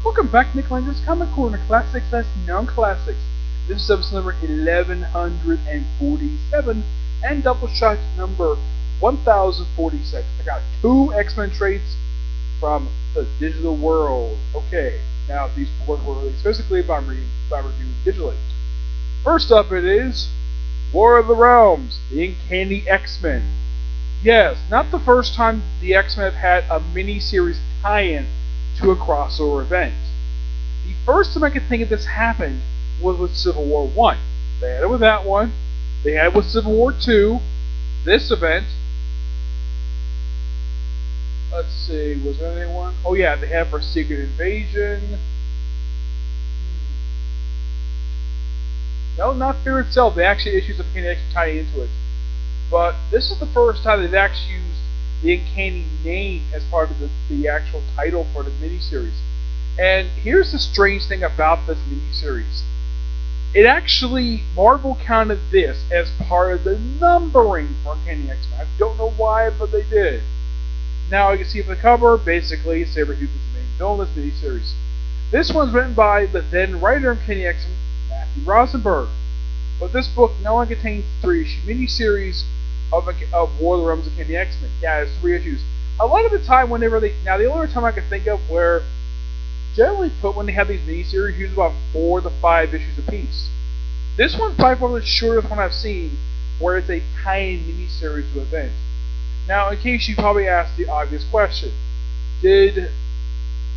Welcome back to Nick Lenz Comic Corner, Classics vs. Non-Classics. This is episode number 1147 and Doubleshot number 1046. I got two X-Men traits from the digital world. Okay, now these were released physically, but I'm reviewing digitally. First up it is War of the Realms, the Uncanny X-Men. Yes, not the first time the X-Men have had a miniseries tie-in to a crossover event. The first time I could think of this happened was with Civil War 1. They had it with that one. They had it with Civil War 2. This event. Let's see, was there anyone? Oh yeah, they had it for Secret Invasion. No, not Fear itself. They actually issued some Uncanny X-Men tie into it. But this is the first time they've actually used the Uncanny name as part of the actual title for the miniseries. And here's the strange thing about this miniseries. It actually, Marvel counted this as part of the numbering for Uncanny X-Men. I don't know why, but they did. Now you can see from the cover, basically, Sabretooth is the main villain of this miniseries. This one's written by the then writer of Uncanny X-Men, Matthew Rosenberg. But this book now only contains 3-issue miniseries of War of the Realms of Uncanny X-Men. Yeah, it's 3 issues. A lot of the time, now the only time I can think of where generally put when they have these miniseries, usually about 4 to 5 issues apiece. This one's probably one of the shortest one I've seen, where it's a tie-in miniseries to event. Now, in case you probably asked the obvious question, did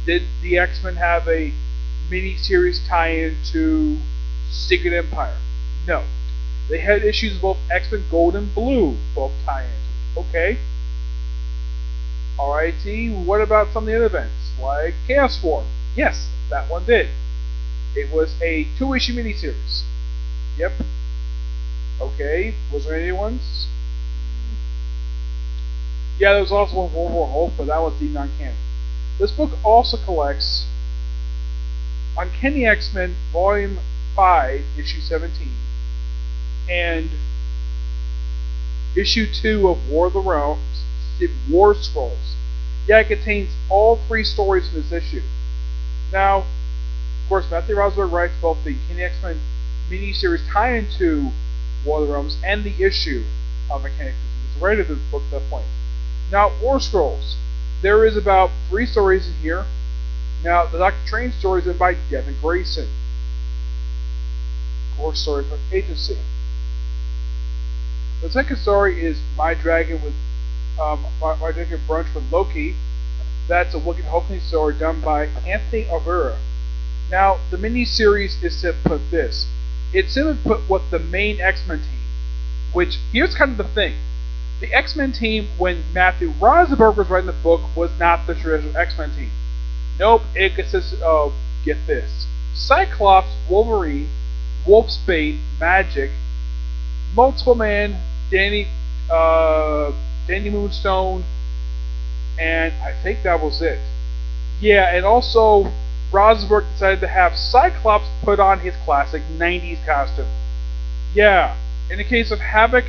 the X-Men have a miniseries tie-in to Secret Empire? No. They had issues of both X-Men Gold and Blue, both tie-ins. Okay. Alrighty, what about some of the other events, like Chaos War? Yes, that one did. It was a 2-issue miniseries. Yep. Okay, was there any ones? Yeah, there was also one World War Hulk, but that was the non-canon. This book also collects Uncanny X-Men Volume 5, Issue 17, and Issue 2 of War of the Realms, War Scrolls. Yeah, it contains all 3 stories in this issue. Now, of course, Matthew Rosenberg writes both the Uncanny X-Men miniseries tie-in to War of the Realms and the issue of Uncanny X-Men. He's the writer of this book at that point. Now, War Scrolls. There is about 3 stories in here. Now, the Dr. Strange story is written by Devin Grayson. 4 stories from Agency. The second story is My Dragon Brunch with Loki. That's a Wicked Hulkling story done by Anthony Alvera. Now, the miniseries is to put this. It's simply put what the main X-Men team, which, here's kind of the thing. The X-Men team, when Matthew Rosenberg was writing the book, was not the traditional X-Men team. Nope, it consisted of, get this, Cyclops, Wolverine, Wolfsbane, Magic, Multiple Man, Danny Moonstone, and I think that was it. Yeah, and also Rosenberg decided to have Cyclops put on his classic 90s costume. Yeah, in the case of Havoc,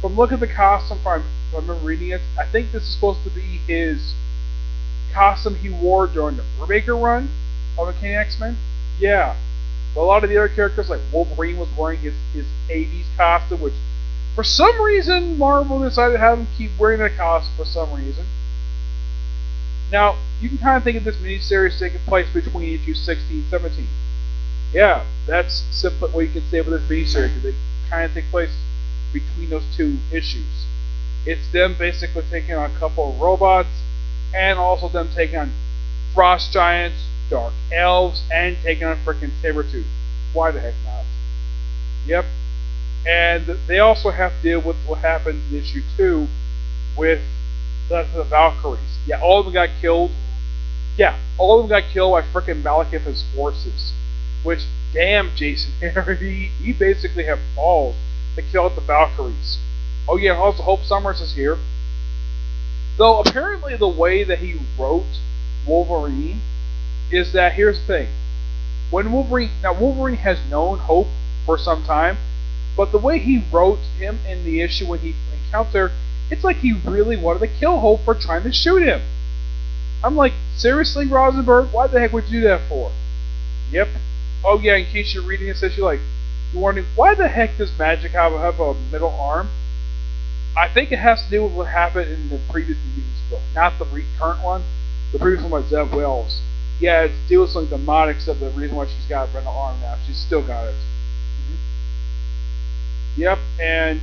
from looking at the costume, if I remember reading it, I think this is supposed to be his costume he wore during the Brubaker run of Uncanny X-Men. Yeah. But a lot of the other characters, like Wolverine, was wearing his 80s costume, which for some reason Marvel decided to have him keep wearing that costume for some reason. Now, you can kind of think of this miniseries taking place between issues 16 and 17. Yeah, that's simply what you can say about this miniseries, because they kind of take place between those 2 issues. It's them basically taking on a couple of robots, and also them taking on frost giants, dark elves, and taking on frickin' Sabretooth. Why the heck not? Yep. And they also have to deal with what happened in issue 2 with the Valkyries. Yeah, all of them got killed. Yeah, all of them got killed by frickin' Malekith and his forces. Which, damn, Jason Aaron, he basically had balls to kill out the Valkyries. Oh yeah, also Hope Summers is here. Though apparently the way that he wrote Wolverine is that, here's the thing. When Wolverine has known Hope for some time, but the way he wrote him in the issue when he encountered, it's like he really wanted to kill Hope for trying to shoot him. I'm like, seriously, Rosenberg? Why the heck would you do that for? Yep. Oh yeah, in case you're reading it, says you're wondering, why the heck does Magic have a middle arm? I think it has to do with what happened in the previous Mutants book, not the current one. The previous one by Zev Wells. Yeah, it's deal with some demonic stuff. The reason why she's got a middle arm now, she's still got it. Yep, and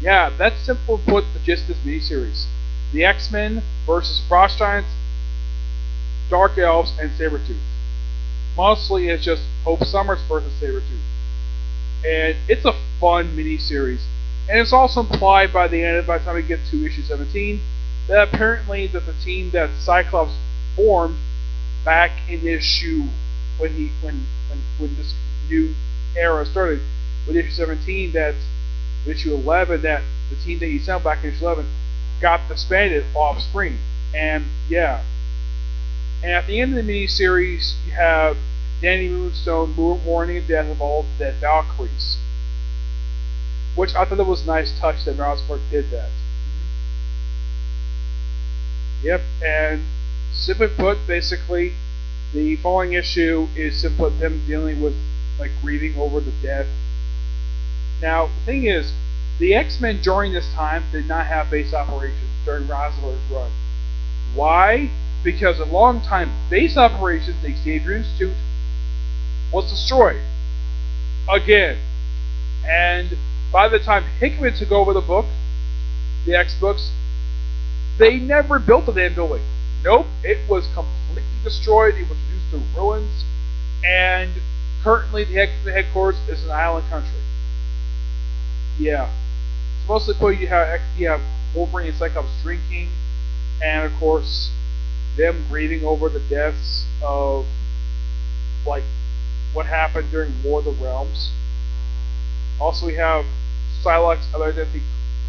yeah, that's simple put the gist of this miniseries. The X-Men versus Frost Giants, Dark Elves, and Sabretooth. Mostly it's just Hope Summers versus Sabretooth. And it's a fun miniseries. And it's also implied by the end, by the time we get to issue 17, that apparently that the team that Cyclops formed back in issue when this new era started, with issue 17, that issue 11, that the team that he sent back in issue 11 got disbanded off screen. And yeah. And at the end of the miniseries, you have Danny Moonstone mourning the death of all the dead Valkyries. Which I thought that was a nice touch that Rosenberg did that. Yep, and simply put, basically, the following issue is simply them dealing with grieving over the death. Now, the thing is, the X-Men during this time did not have base operations during Rosenberg's run. Why? Because a long time base operations, the Xavier Institute, was destroyed. Again. And by the time Hickman took over the book, the X-Books, they never built a damn building. Nope, it was completely destroyed. It was reduced to ruins. And currently the X-Men headquarters is an island country. Yeah. So mostly put you have Wolverine and Cyclops drinking, and of course them grieving over the deaths of what happened during War of the Realms. Also we have Psylocke's other identity,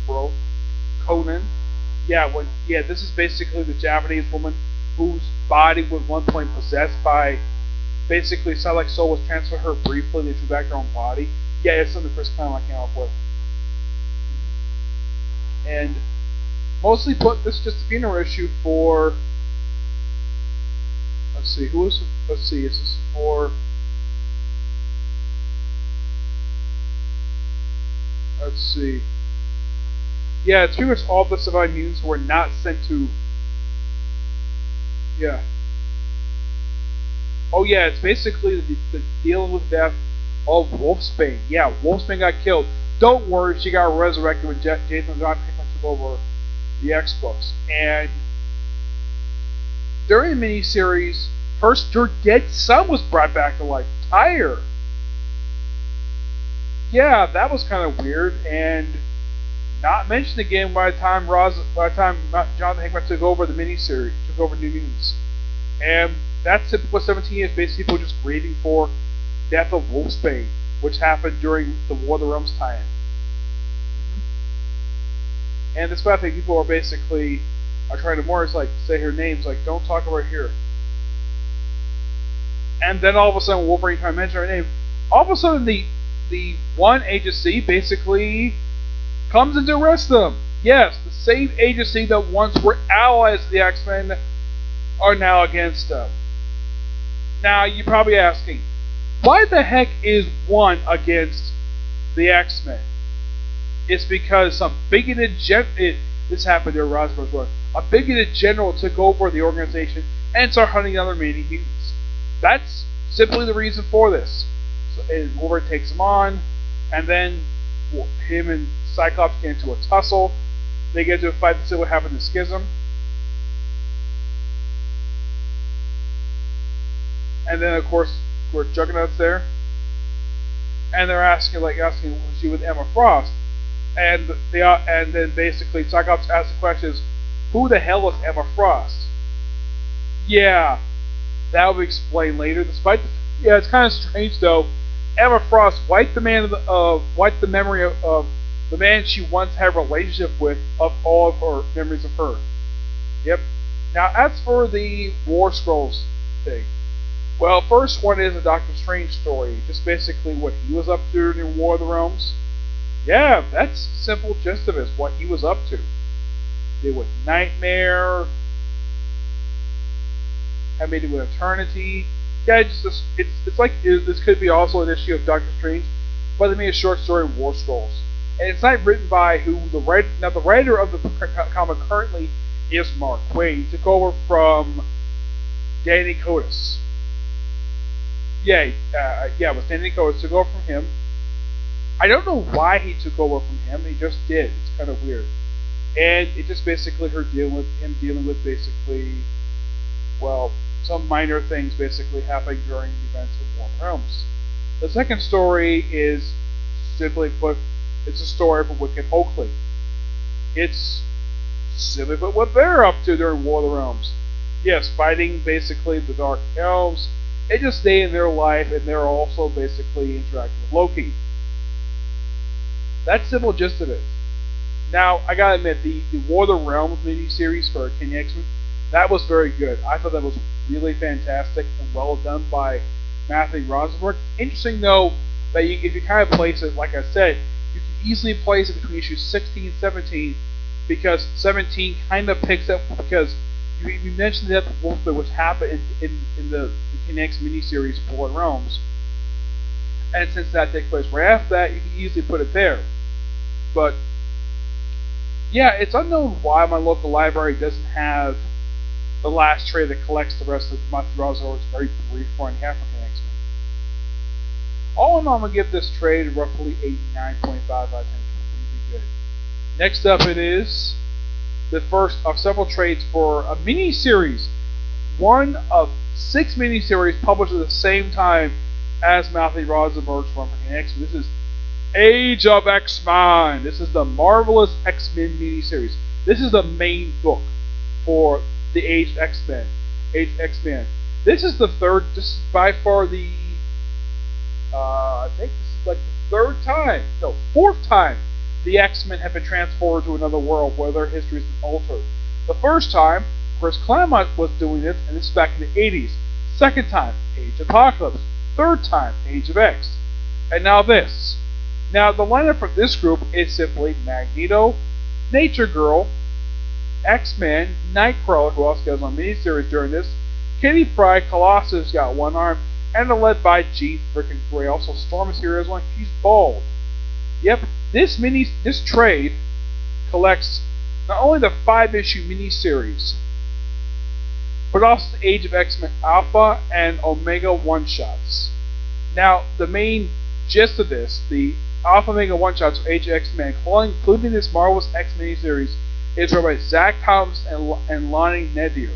Conan. This is basically the Japanese woman whose body was one point possessed by, basically Psylocke's soul was transferred to her briefly, they drew back her own body. Yeah, it's something Chris Claremont came up with. And mostly put, this is just a funeral issue for, is this for, yeah, it's pretty much all the surviving mutants who were not sent to, oh yeah, it's basically the dealing with death of Wolfsbane. Yeah, Wolfsbane got killed. Don't worry, she got resurrected when Jason John Hickman took over the X-Books. And during the miniseries, her dead son was brought back to life. Tyre. Yeah, that was kind of weird, and not mentioned again by the time Jonathan Hickman took over the miniseries, took over New Mutants. And that's what 17 is, basically people just grieving for death of Wolfsbane, which happened during the War of the Realms tie-in. And despite the people are trying to more say her names, don't talk about her here. And then all of a sudden Wolverine trying to mention her name, all of a sudden the one agency basically comes in to arrest them. Yes, the same agency that once were allies of the X-Men are now against them. Now, you're probably asking, why the heck is one against the X-Men? It's because some bigoted this happened during Rosenberg's run. A bigoted general took over the organization and started hunting other remaining mutants. That's simply the reason for this. And Wolverine takes him on, and then him and Cyclops get into a tussle. They get into a fight to see what happened to Schism. And then, of course, Juggernaut's there. And they're asking, was she with Emma Frost? And then basically Cyclops asks the question, who the hell is Emma Frost? Yeah, that will be explained later. It's kind of strange though. Emma Frost wiped the memory of the man she once had a relationship with, of all of her memories of her. Yep. Now, as for the War Scrolls thing, well, first one is a Doctor Strange story, just basically what he was up to during War of the Realms. Yeah, that's the simple gist of it, is what he was up to. Did with Nightmare, I made it with Eternity. Yeah, it's like this could be also an issue of Doctor Strange, but they made a short story, War Scrolls, and it's not written by who the writer. Now the writer of the comic currently is Mark Waid. He took over from Danny Coates. Yeah, it was Danny Coates. Took over from him. I don't know why he took over from him. He just did. It's kind of weird. And it just basically her dealing with basically, well, some minor things basically happening during the events of Warm Realms. The second story is, simply put, it's a story from Wicked Oakley. It's simply put what they're up to during War of the Realms. Yes, fighting basically the Dark Elves. They just stay in their life, and they're also basically interacting with Loki. That's simple gist of it. Now, I gotta admit, the War of the Realms miniseries for Uncanny X-Men, that was very good. I thought that was really fantastic and well done by Matthew Rosenberg. Interesting, though, that if you kind of place it, like I said, you can easily place it between issues 16 and 17, because 17 kind of picks up, because you mentioned the death of Wolfman, which happened in the Uncanny X miniseries War of the Realms. And since that takes place right after that, you can easily put it there. But yeah, it's unknown why my local library doesn't have the last trade that collects the rest of Matthew Rosenberg's very brief run half of X-Men. All in all, I'm going to give this trade roughly a 9.5 out of 10. Pretty good. Next up, it is the first of several trades for a mini-series. One of 6 mini-series published at the same time as Matthew Rosenberg's run for X-Men. This is Age of X-Men. This is the Marvelous X-Men miniseries. This is the main book for the Age of X-Men. This is the third. This is by far the. I think this is like the fourth time the X-Men have been transported to another world where their history has been altered. The first time, Chris Claremont was doing it, and this is back in the 80s. Second time, Age of Apocalypse. Third time, Age of X. And now this. Now, the lineup for this group is simply Magneto, Nature Girl, X-Men, Nightcrawler, who also goes on miniseries during this, Kitty Pryde, Colossus got one arm, and they're led by Jean frickin' Grey. Also, Storm is here as well. She's bald. Yep, this trade collects not only the 5-issue miniseries, but also the Age of X-Men Alpha and Omega one-shots. Now, the main gist of this, the Alpha Omega one-shots for Age of X-Men, including this Marvelous X-Men series, is run by Zach Thomas and Lonnie Nedier.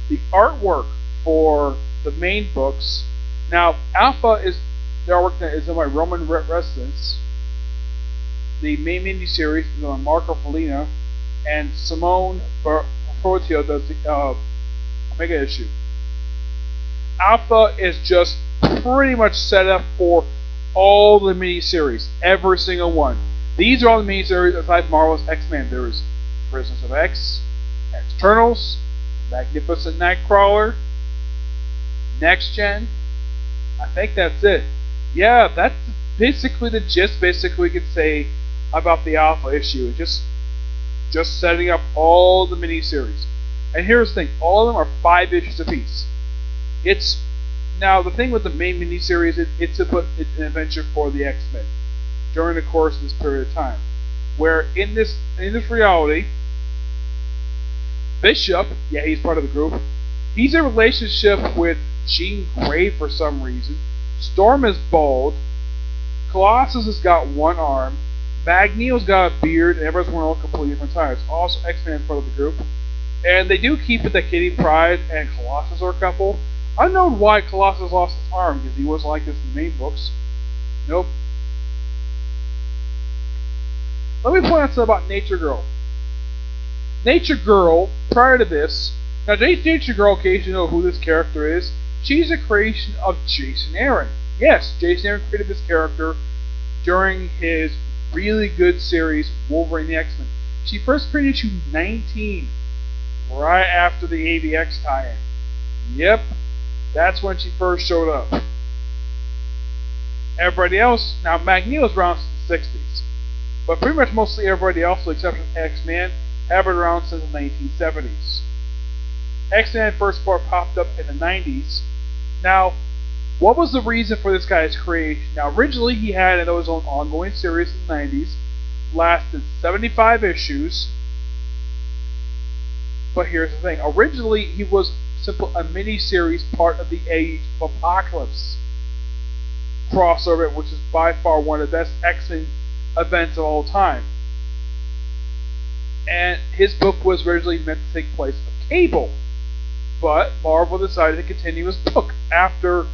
The artwork for the main books, now Alpha is the artwork that is done by Roman Residence. The main miniseries is on Marco Foligno, and Simone Portio does the Omega issue. Alpha is just pretty much set up for all the miniseries, every single one. These are all the miniseries aside from Marvel's X-Men. There is Prisoners of X, Externals, Magnificent Nightcrawler, Next Gen. I think that's it. Yeah, that's basically the gist. Basically, we could say about the Alpha issue. Just setting up all the miniseries. And here's the thing: all of them are 5 issues apiece. Now, the thing with the main miniseries, it's to put an adventure for the X-Men during the course of this period of time. Where in this reality, Bishop, yeah, he's part of the group. He's in a relationship with Jean Grey for some reason. Storm is bald. Colossus has got one arm. Magneto's got a beard, and everyone's wearing all completely different types. Also, X-Men is part of the group. And they do keep it that Kitty Pryde and Colossus are a couple. Unknown why Colossus lost his arm, because he wasn't like this in the main books. Nope. Let me point out something about Nature Girl. Nature Girl, prior to this, now Nature Girl, in case you know who this character is, she's a creation of Jason Aaron. Yes, Jason Aaron created this character during his really good series, Wolverine the X-Men. She first appeared in issue 19, right after the AVX tie-in. Yep, that's when she first showed up. Everybody else, now Magneto's around since the 60s, but pretty much mostly everybody else, with the exception of X-Men, have been around since the 1970s. X-Men first popped up in the 90s. Now, what was the reason for this guy's creation? Now, originally he had his own ongoing series in the 90s, lasted 75 issues. But here's the thing. Originally, he was simply a mini-series part of the Age of Apocalypse crossover, which is by far one of the best X-Men events of all time. And his book was originally meant to take place of Cable, but Marvel decided to continue his book after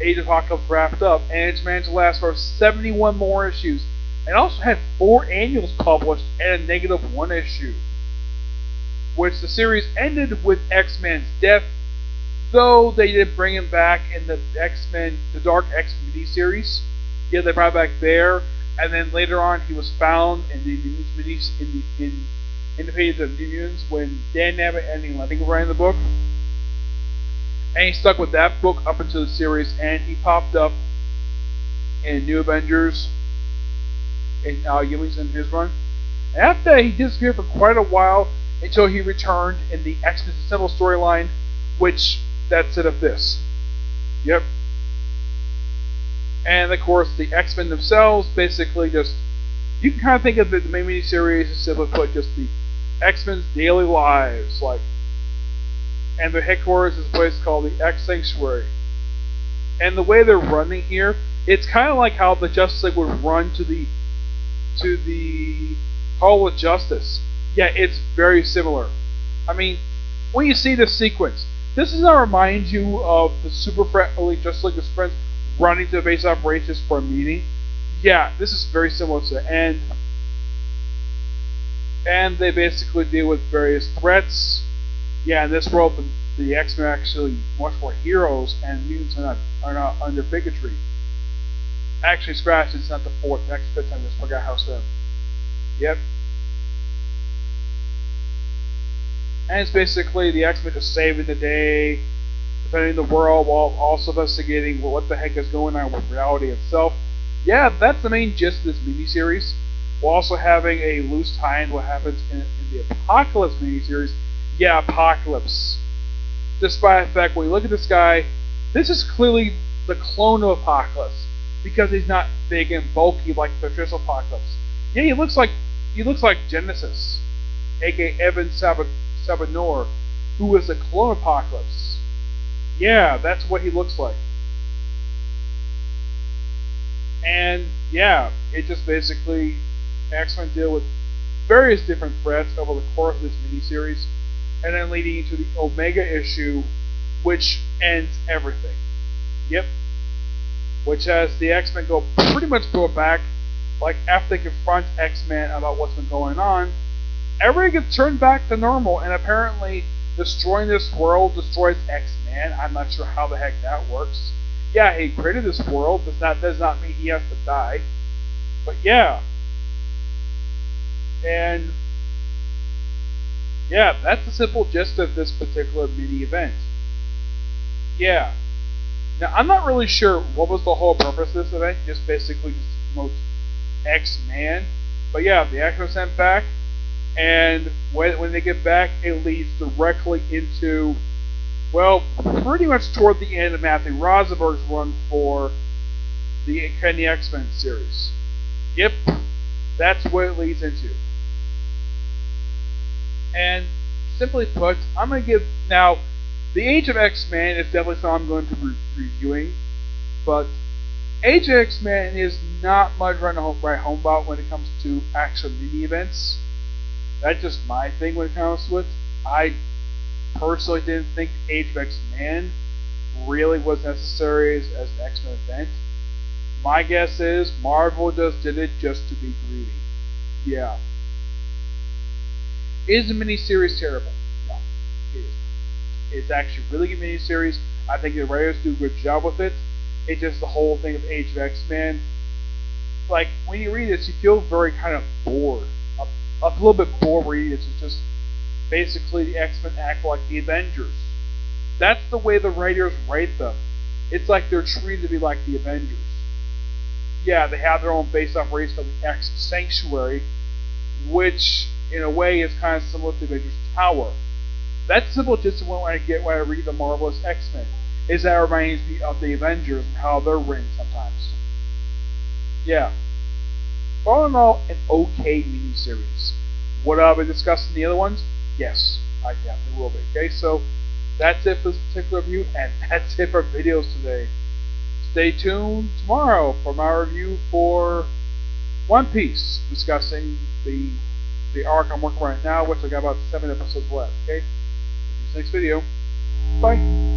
Age of Apocalypse wrapped up, and it's managed to last for 71 more issues, and also had 4 annuals published and a -1 issue, which the series ended with X-Men's death, though they did bring him back in the Dark X-Men miniseries. Yeah, they brought him back there, and then later on he was found in the Independence of Mutants when Dan Abbott and Lee Lenz were writing the book. And he stuck with that book up until the series, and he popped up in New Avengers in Ewing's in his run. And after that, he disappeared for quite a while until he returned in the X-Men Assemble storyline, which that set up this. Yep. And of course, the X-Men themselves basically just, you can kind of think of the main miniseries as simply put, just the X-Men's daily lives, like. And their headquarters is a place called the X Sanctuary. And the way they're running here, it's kind of like how the Justice League would run to the Hall of Justice. Yeah, it's very similar. I mean, when you see this sequence, this is gonna remind you of the Super Friendly Justice League of friends running to the base operations for a meeting. Yeah, this is very similar to that. And they basically deal with various threats. Yeah, in this world, the X-Men are actually much more heroes, and mutants are not under bigotry. Actually, scratch, it's not the 4th, next 5th time, I just forgot how to say. Yep. And it's basically the X-Men just saving the day, defending the world, while also investigating what the heck is going on with reality itself. Yeah, that's the main gist of this miniseries. While also having a loose tie in what happens in the Apocalypse miniseries. Yeah, Apocalypse. Despite the fact, when you look at this guy, this is clearly the clone of Apocalypse, because he's not big and bulky like the traditional Apocalypse. Yeah, he looks like Genesis, aka Evan Sabanor, who is the clone of Apocalypse. Yeah, that's what he looks like. And yeah, it just basically X-Men deal with various different threats over the course of this miniseries, and then leading into the Omega issue, which ends everything. Yep. Which has the X-Men pretty much go back, like after they confront X-Men about what's been going on, everything gets turned back to normal, and apparently destroying this world destroys X-Men. I'm not sure how the heck that works. Yeah, he created this world, does not mean he has to die. But yeah. And yeah, that's the simple gist of this particular mini event. Yeah. Now, I'm not really sure what was the whole purpose of this event, just basically just to promote X-Men. But yeah, the X-Men sent back, and when they get back, it leads directly into, well, pretty much toward the end of Matthew Rosenberg's run for the Uncanny X-Men series. Yep, that's what it leads into. And simply put, I'm going to give, now, the Age of X-Men is definitely something I'm going to be reviewing, but Age of X-Men is not much right home about when it comes to actual mini events. That's just my thing when it comes to it. I personally didn't think Age of X-Men really was necessary as an X-Men event. My guess is Marvel just did it just to be greedy. Yeah. Is the miniseries terrible? No, it is. It's actually a really good miniseries. I think the writers do a good job with it. It's just the whole thing of Age of X-Men. Like, when you read this, you feel very kind of bored. A little bit bored reading this. It's just basically the X-Men act like the Avengers. That's the way the writers write them. It's like they're treated to be like the Avengers. Yeah, they have their own base operation called the X Sanctuary, which in a way is kind of similar to Avengers Tower. That's the simple gist of what I get when I read the Marvelous X-Men. Is that it reminds me of the Avengers and how they're written sometimes. Yeah. All in all, an okay miniseries. Would I be discussing the other ones? Yes, I definitely will be. Okay, so that's it for this particular review, and that's it for videos today. Stay tuned tomorrow for my review for One Piece, discussing the arc I'm working on right now, which I got about 7 episodes left. Okay, see you next video. Bye.